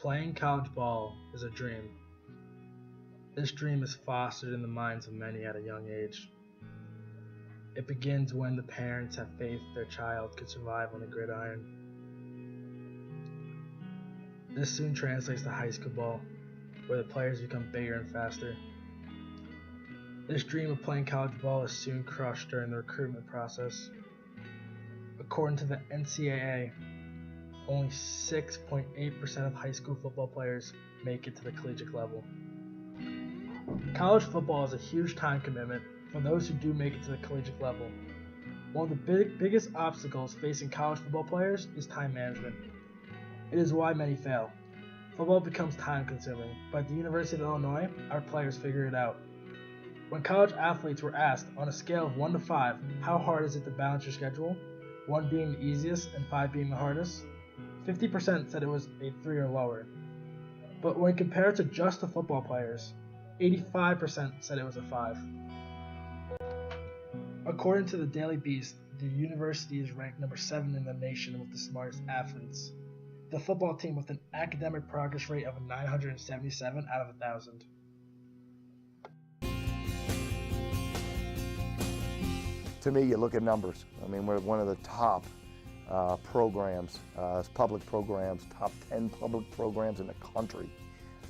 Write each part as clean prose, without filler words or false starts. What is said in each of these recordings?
Playing college ball is a dream. This dream is fostered in the minds of many at a young age. It begins when the parents have faith their child could survive on the gridiron. This soon translates to high school ball, where the players become bigger and faster. This dream of playing college ball is soon crushed during the recruitment process. According to the NCAA, only 6.8% of high school football players make it to the collegiate level. College football is a huge time commitment for those who do make it to the collegiate level. One of the biggest obstacles facing college football players is time management. It is why many fail. Football becomes time consuming, but at the University of Illinois, our players figure it out. When college athletes were asked on a scale of 1 to 5, how hard is it to balance your schedule, 1 being the easiest and 5 being the hardest, 50% said it was a 3 or lower. But when compared to just the football players, 85% said it was a 5. According to the Daily Beast, the university is ranked number 7 in the nation with the smartest athletes. The football team with an academic progress rate of 977 out of 1,000. To me, you look at numbers. I mean, we're one of the top programs, public programs, top 10 public programs in the country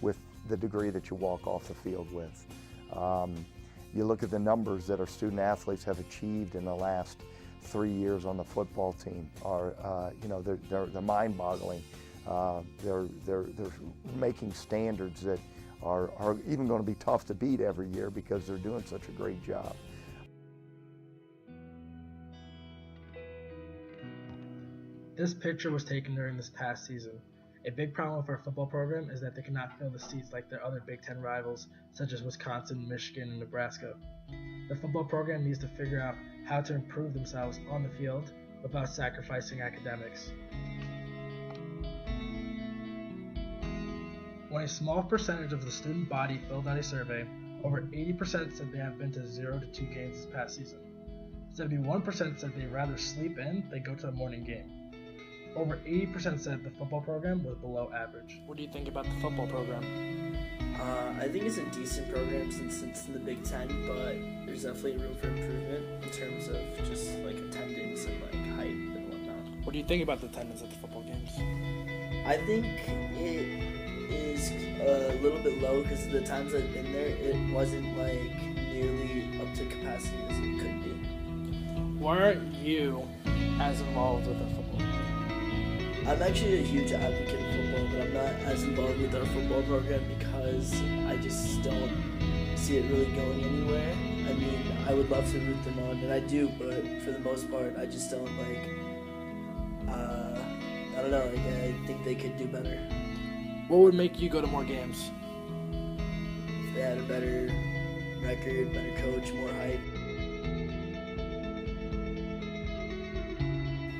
with the degree that you walk off the field with. You look at the numbers that our student athletes have achieved in the last 3 years on the football team are, they're mind-boggling. They're making standards that are even going to be tough to beat every year because they're doing such a great job. This picture was taken during this past season. A big problem with our football program is that they cannot fill the seats like their other Big Ten rivals, such as Wisconsin, Michigan, and Nebraska. The football program needs to figure out how to improve themselves on the field without sacrificing academics. When a small percentage of the student body filled out a survey, over 80% said they have been to 0 to 2 games this past season. 71% said they'd rather sleep in than go to a morning game. Over 80% said the football program was below average. What do you think about the football program? I think it's a decent program since it's in the Big Ten, but there's definitely room for improvement in terms of just like attendance and like height and whatnot. What do you think about the attendance at the football games? I think it is a little bit low because the times I've been there, it wasn't like nearly up to capacity as it could be. Why aren't you as involved with the football? I'm actually a huge advocate of football, but I'm not as involved with our football program because I just don't see it really going anywhere. I mean, I would love to root them on, and I do, but for the most part, I just don't I don't know, I think they could do better. What would make you go to more games? If they had a better record, better coach, more hype,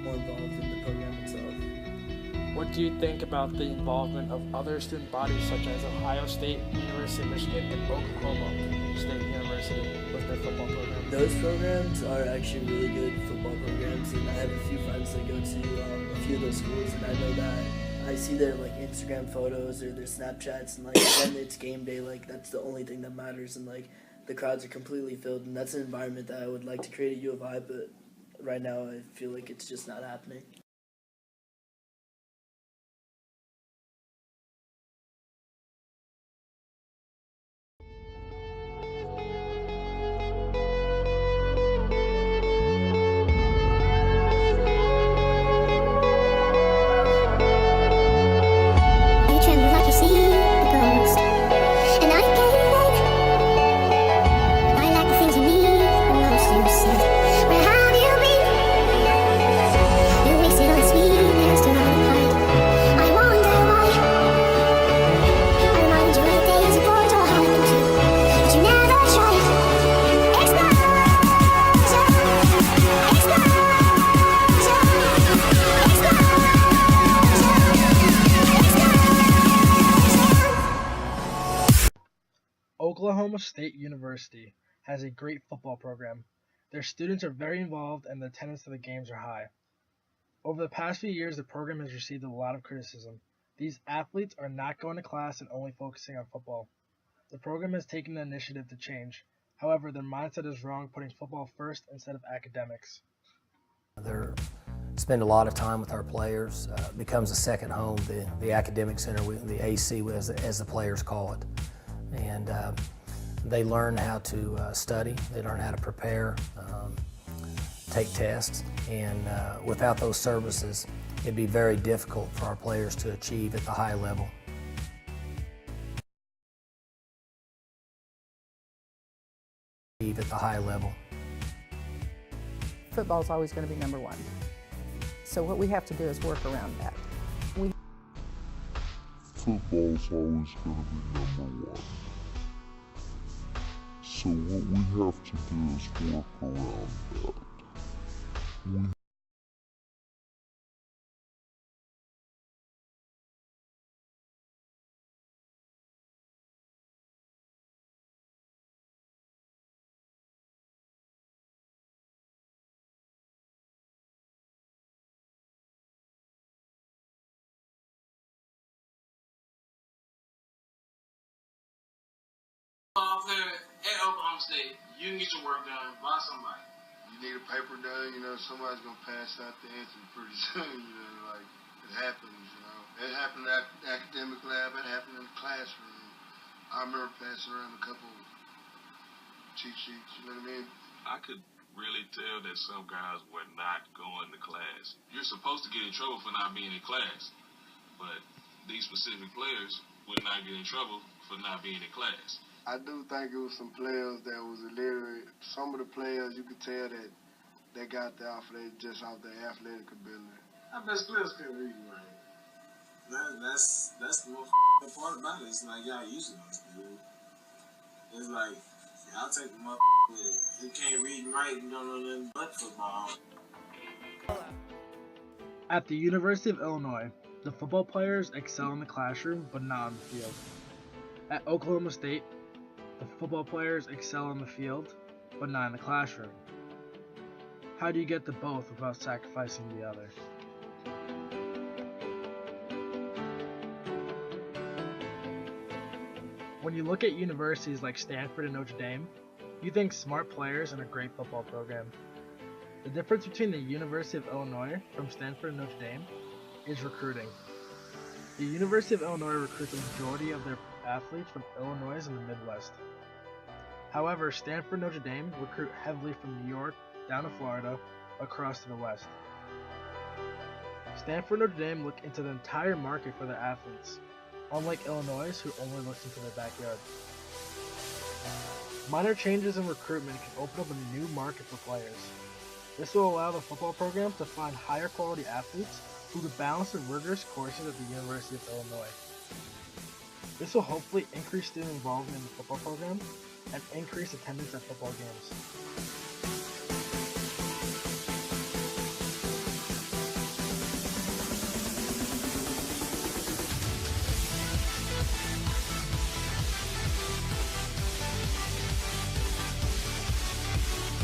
more involved in the program itself. What do you think about the involvement of other student bodies such as Ohio State, University of Michigan, and Oklahoma State University with their football program? Those programs are actually really good football programs, and I have a few friends that go to a few of those schools, and I know that I see their like Instagram photos or their Snapchats, and like when it's game day, like that's the only thing that matters, and like the crowds are completely filled, and that's an environment that I would like to create at U of I, but right now I feel like it's just not happening. Oklahoma State University has a great football program. Their students are very involved and the attendance to the games are high. Over the past few years, the program has received a lot of criticism. These athletes are not going to class and only focusing on football. The program has taken the initiative to change. However, their mindset is wrong, putting football first instead of academics. They spend a lot of time with our players. Becomes a second home, the academic center, the AC as the players call it. And they learn how to study, they learn how to prepare, take tests, and without those services, it'd be very difficult for our players to achieve at the high level. At the high level. Football is always going to be number one. So what we have to do is work around that. Football's always going to be number one. So what we have to do is work around that. Player at Oklahoma State, you can get your work done by somebody. You need a paper done, somebody's gonna pass out the answer pretty soon, like it happens, It happened at the academic lab, it happened in the classroom. I remember passing around a couple cheat sheets, you know what I mean? I could really tell that some guys were not going to class. You're supposed to get in trouble for not being in class, but these specific players would not get in trouble for not being in class. I do think it was some players that was illiterate. Some of the players, you could tell that they got the athletic, just off their athletic ability. I bet players couldn't read and write. That's the most part about it. It's like y'all usually understand. It's like y'all take the motherfucker who can't read and write and don't know nothing but football. At the University of Illinois, the football players excel in the classroom but not on the field. At Oklahoma State, the football players excel on the field, but not in the classroom. How do you get to both without sacrificing the other? When you look at universities like Stanford and Notre Dame, you think smart players and a great football program. The difference between the University of Illinois from Stanford and Notre Dame is recruiting. The University of Illinois recruits a majority of their athletes from Illinois and the Midwest. However, Stanford and Notre Dame recruit heavily from New York down to Florida, across to the West. Stanford and Notre Dame look into the entire market for their athletes, unlike Illinois, who only looks into their backyard. Minor changes in recruitment can open up a new market for players. This will allow the football program to find higher quality athletes who can balance the rigorous courses at the University of Illinois. This will hopefully increase student involvement in the football program and increase attendance at football games.